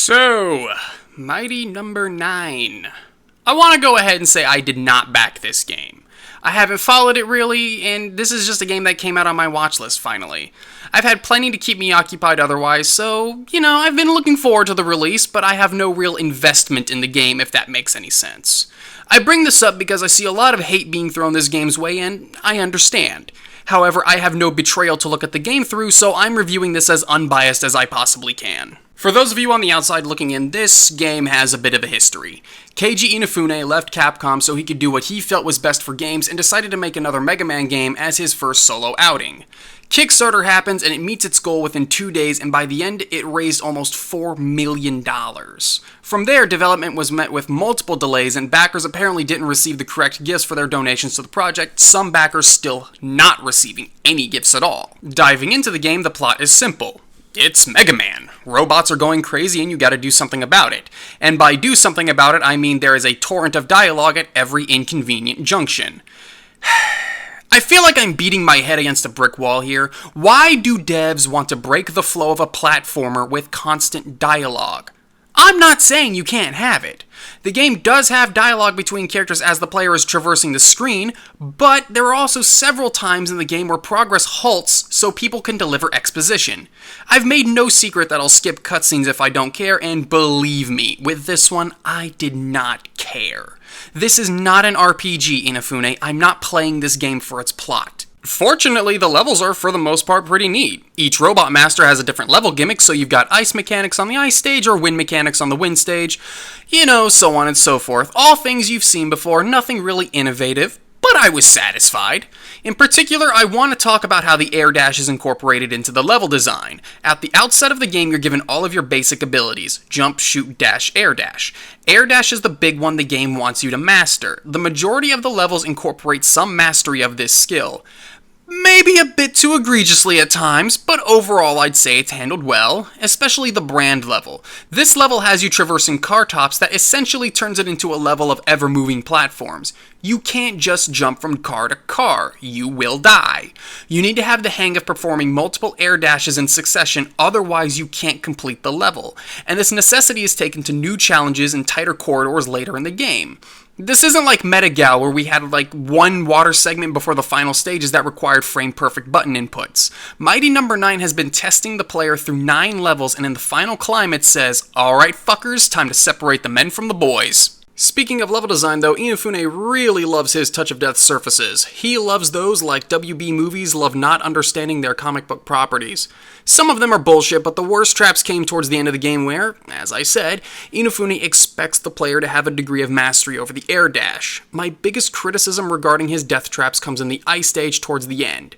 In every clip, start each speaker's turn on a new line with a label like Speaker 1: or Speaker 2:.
Speaker 1: So, Mighty number 9. I want to go ahead and say I did not back this game. I haven't followed it really, and this is just a game that came out on my watch list finally. I've had plenty to keep me occupied otherwise, so, I've been looking forward to the release, but I have no real investment in the game, if that makes any sense. I bring this up because I see a lot of hate being thrown this game's way, and I understand. However, I have no betrayal to look at the game through, so I'm reviewing this as unbiased as I possibly can. For those of you on the outside looking in, this game has a bit of a history. Keiji Inafune left Capcom so he could do what he felt was best for games and decided to make another Mega Man game as his first solo outing. Kickstarter happens and it meets its goal within 2 days, and by the end it raised almost $4 million. From there, development was met with multiple delays and backers apparently didn't receive the correct gifts for their donations to the project, some backers still not receiving any gifts at all. Diving into the game, the plot is simple. It's Mega Man. Robots are going crazy and you gotta do something about it. And by do something about it, I mean there is a torrent of dialogue at every inconvenient junction. I feel like I'm beating my head against a brick wall here. Why do devs want to break the flow of a platformer with constant dialogue? I'm not saying you can't have it. The game does have dialogue between characters as the player is traversing the screen, but there are also several times in the game where progress halts so people can deliver exposition. I've made no secret that I'll skip cutscenes if I don't care, and believe me, with this one, I did not care. This is not an RPG, Inafune. I'm not playing this game for its plot. Fortunately, the levels are, for the most part, pretty neat. Each Robot Master has a different level gimmick, so you've got ice mechanics on the ice stage or wind mechanics on the wind stage, so on and so forth. All things you've seen before, nothing really innovative, but I was satisfied. In particular, I want to talk about how the air dash is incorporated into the level design. At the outset of the game, you're given all of your basic abilities: jump, shoot, dash, air dash. Air dash is the big one the game wants you to master. The majority of the levels incorporate some mastery of this skill. Maybe a bit too egregiously at times, but overall I'd say it's handled well, especially the brand level. This level has you traversing car tops that essentially turns it into a level of ever-moving platforms. You can't just jump from car to car, you will die. You need to have the hang of performing multiple air dashes in succession, otherwise you can't complete the level, and this necessity is taken to new challenges in tighter corridors later in the game. This isn't like Metagal, where we had one water segment before the final stages that required frame-perfect button inputs. Mighty number 9 has been testing the player through 9 levels, and in the final climb it says, "Alright fuckers, time to separate the men from the boys." Speaking of level design though, Inafune really loves his touch of death surfaces. He loves those like WB movies love not understanding their comic book properties. Some of them are bullshit, but the worst traps came towards the end of the game where, as I said, Inafune expects the player to have a degree of mastery over the air dash. My biggest criticism regarding his death traps comes in the ice stage towards the end.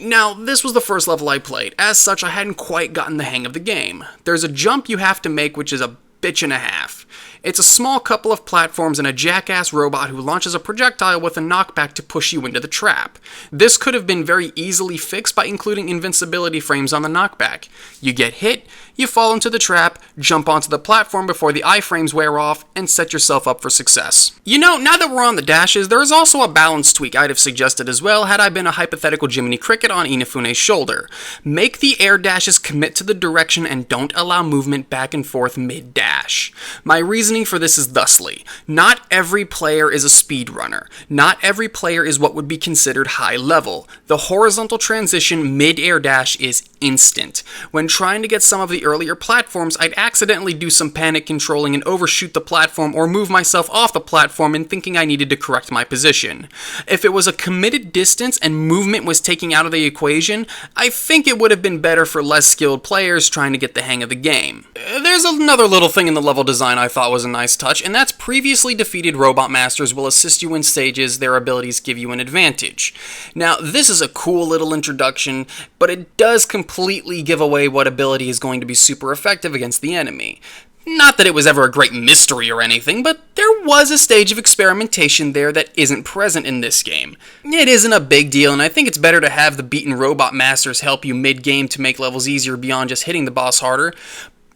Speaker 1: Now, this was the first level I played. As such, I hadn't quite gotten the hang of the game. There's a jump you have to make which is a bitch and a half. It's a small couple of platforms and a jackass robot who launches a projectile with a knockback to push you into the trap. This could have been very easily fixed by including invincibility frames on the knockback. You get hit, you fall into the trap, jump onto the platform before the iframes wear off, and set yourself up for success. Now that we're on the dashes, there is also a balance tweak I'd have suggested as well had I been a hypothetical Jiminy Cricket on Inafune's shoulder. Make the air dashes commit to the direction and don't allow movement back and forth mid-dash. My reasoning for this is thusly: not every player is a speedrunner. Not every player is what would be considered high level. The horizontal transition mid-air dash is instant. When trying to get some of the earlier platforms, I'd accidentally do some panic controlling and overshoot the platform or move myself off the platform in thinking I needed to correct my position. If it was a committed distance and movement was taken out of the equation, I think it would have been better for less skilled players trying to get the hang of the game. There's another little thing in the level design I thought was a nice touch, and that's previously defeated Robot Masters will assist you in stages their abilities give you an advantage. Now, this is a cool little introduction, but it does completely give away what ability is going to be super effective against the enemy. Not that it was ever a great mystery or anything, but there was a stage of experimentation there that isn't present in this game. It isn't a big deal, and I think it's better to have the beaten Robot Masters help you mid-game to make levels easier beyond just hitting the boss harder.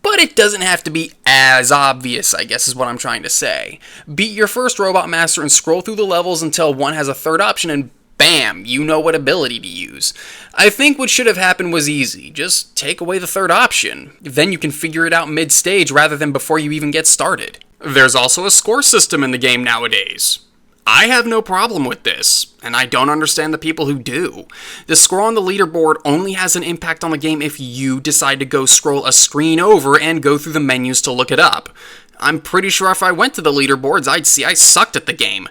Speaker 1: But it doesn't have to be as obvious, I guess is what I'm trying to say. Beat your first Robot Master and scroll through the levels until one has a third option, and Bam, you know what ability to use. I think what should have happened was easy. Just take away the third option. Then you can figure it out mid-stage rather than before you even get started. There's also a score system in the game nowadays. I have no problem with this, and I don't understand the people who do. The score on the leaderboard only has an impact on the game if you decide to go scroll a screen over and go through the menus to look it up. I'm pretty sure if I went to the leaderboards, I'd see I sucked at the game.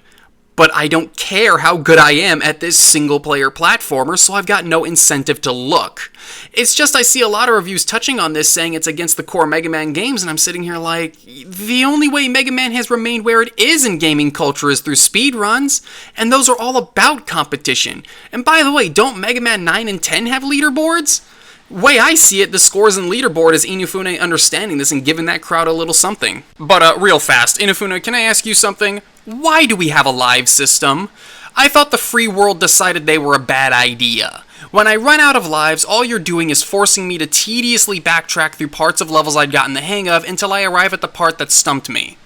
Speaker 1: But I don't care how good I am at this single-player platformer, so I've got no incentive to look. It's just I see a lot of reviews touching on this saying it's against the core Mega Man games, and I'm sitting here like, the only way Mega Man has remained where it is in gaming culture is through speedruns, and those are all about competition. And by the way, don't Mega Man 9 and 10 have leaderboards? Way I see it, the scores and leaderboard is Inufune understanding this and giving that crowd a little something. But real fast, Inufune, can I ask you something? Why do we have a live system? I thought the free world decided they were a bad idea. When I run out of lives, all you're doing is forcing me to tediously backtrack through parts of levels I'd gotten the hang of until I arrive at the part that stumped me.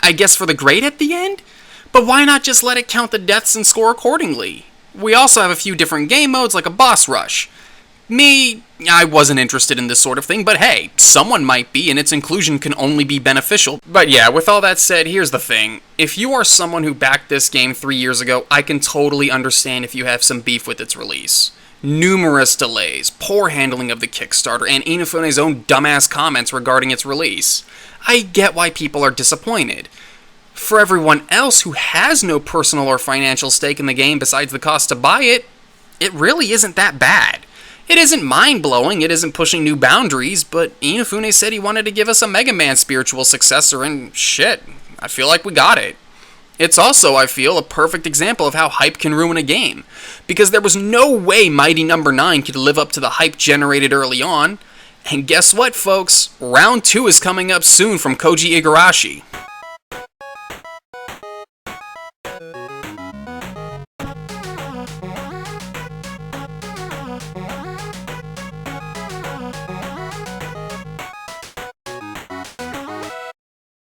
Speaker 1: I guess for the grade at the end? But why not just let it count the deaths and score accordingly? We also have a few different game modes like a boss rush. Me, I wasn't interested in this sort of thing, but hey, someone might be, and its inclusion can only be beneficial. But yeah, with all that said, here's the thing. If you are someone who backed this game 3 years ago, I can totally understand if you have some beef with its release. Numerous delays, poor handling of the Kickstarter, and Inufune's own dumbass comments regarding its release. I get why people are disappointed. For everyone else who has no personal or financial stake in the game besides the cost to buy it, it really isn't that bad. It isn't mind-blowing, it isn't pushing new boundaries, but Inufune said he wanted to give us a Mega Man spiritual successor, and shit, I feel like we got it. It's also, I feel, a perfect example of how hype can ruin a game, because there was no way Mighty Number 9 could live up to the hype generated early on, and guess what, folks? Round 2 is coming up soon from Koji Igarashi.